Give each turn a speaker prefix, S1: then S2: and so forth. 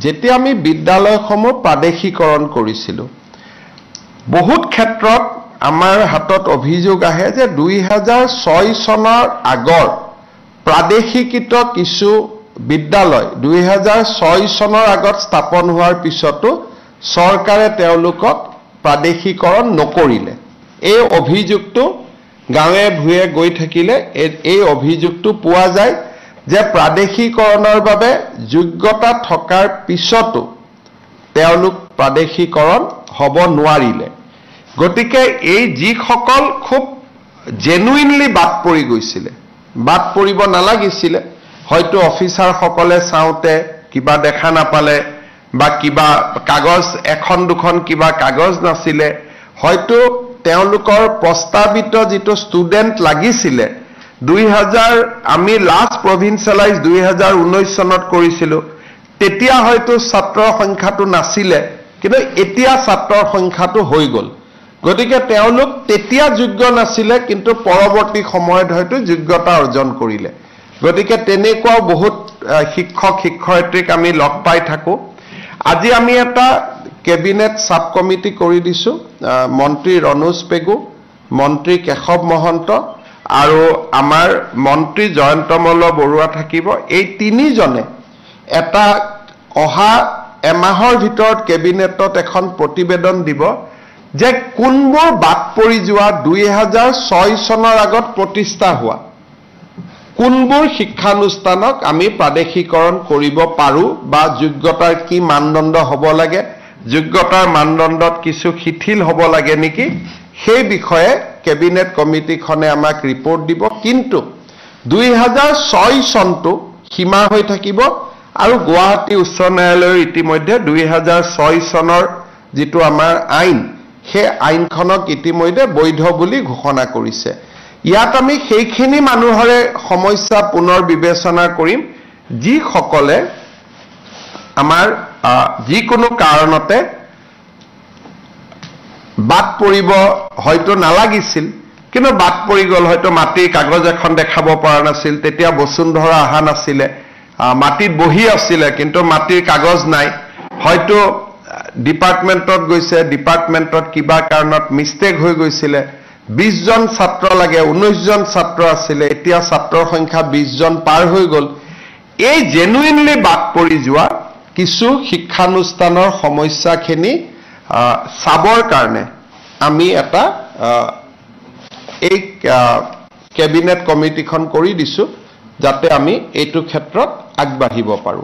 S1: যেতিয়া আমি বিদ্যালয়সমূহ প্ৰাদেশিকৰণ কৰিছিলোঁ বহুত ক্ষেত্ৰত আমাৰ হাতত অভিযোগ আহে যে 2006 চনৰ আগৰ প্ৰাদেশিকিত কিছু বিদ্যালয় 2006 চনৰ আগত স্থাপন হোৱাৰ পিছতো চৰকাৰে তেওঁলোকক প্ৰাদেশিকৰণ নকৰিলে এই অভিযোগটো গাঁৱে ভুৱে গৈ থাকিলে এই অভিযোগটো পোৱা যায় যে প্ৰাদেশিকৰণৰ বাবে যোগ্যতা থকাৰ পিছতো তেওঁলোক প্ৰাদেশিকৰণ হ'ব নোৱাৰিলে গতিকে এই যিসকল খুব জেনুইনলি বাদ পৰি গৈছিলে বাদ পৰিব নালাগিছিলে হয়তো অফিচাৰ সকলে চাওতে কিবা দেখা নাপালে বা কিবা কাগজ এখন দুখন কিবা কাগজ নাছিলে হয়তো তেওঁলোকৰ প্ৰস্তাৱিত যেটো ষ্টুডেন্ট লাগিছিলে 2000 আমি লাষ্ট প্ৰভিন্সিয়েলাইজ 2019 চনত কৰিছিলো তেতিয়া হয়তো ছাত্ৰৰ সংখ্যাটো নাছিলে কিন্তু এতিয়া ছাত্ৰৰ সংখ্যাটো হৈ গল গতিকে তেওঁলোক তেতিয়া যোগ্য নাছিলে কিন্তু পৰৱৰ্তী সময়ত হয়তো যোগ্যতা অৰ্জন কৰিলে গতিকে তেনেকুৱা বহুত শিক্ষক শিক্ষয়িত্ৰীক আমি লগ পাই থাকো আজি আমি এটা কেবিনেট সাব কমিটি কৰি দিছো মন্ত্ৰী ৰনোজ পেগু মন্ত্ৰী কেশৱ মহন্ত আৰু আমাৰ মন্ত্ৰী জয়ন্তমল্ল বৰুৱা থাকিব এই তিনিজনে এটা অহা এমাহৰ ভিতৰত কেবিনেটত এখন প্ৰতিবেদন দিব যে কোনবোৰ বাদ পৰি যোৱা 2006 চনৰ আগত প্ৰতিষ্ঠা হোৱা কোনবোৰ শিক্ষানুষ্ঠানক আমি প্ৰাদেশিকৰণ কৰিব পাৰো বা যোগ্যতাৰ কি মানদণ্ড হ'ব লাগে যোগ্যতাৰ মানদণ্ডত কিছু শিথিল হ'ব লাগে নেকি সেই বিষয়ে কেবিনেট কমিটিখনে আমাক ৰিপৰ্ট দিব কিন্তু 2006 চনটো সীমা হৈ থাকিব আৰু গুৱাহাটী উচ্চ ন্যায়ালয়ৰ ইতিমধ্যে 2006 চনৰ যেটো আমাৰ আইন সেই আইনখনক ইতিমধ্যে বৈধ বুলি ঘোষণা কৰিছে ইয়াত আমি সেইখিনি মানুহৰে সমস্যা পুনৰ বিবেচনা কৰিম যি সকলে আমাৰ যিকোনো কাৰণতে বাদ পৰিব হয়তো নালাগিছিল কিন্তু বাদ পৰি গল হয়তো মাটিৰ কাগজ এখন দেখাব পৰা নাছিল তেতিয়া বসুন্ধৰা আহা নাছিলে মাটিত বহি আছিলে কিন্তু মাটিৰ কাগজ নাই হয়তো ডিপাৰ্টমেন্টত গৈছে ডিপাৰ্টমেন্টত কিবা কাৰণত মিস্টেক হৈ গৈছিলে 20 জন ছাত্ৰ লাগে 19 জন ছাত্ৰ আছিল এতিয়া ছাত্ৰৰ সংখ্যা 20 জন পাৰ হৈ গল এই জেনুইনলি বাদ পৰি যোৱা কিছু শিক্ষানুষ্ঠানৰ সমস্যাখিনি সাবৰ কাৰণে আমি এটা এই কেবিনেট কমিটিখন কৰি দিছো যাতে আমি এইটো ক্ষেত্ৰত আগবাঢ়িব পাৰো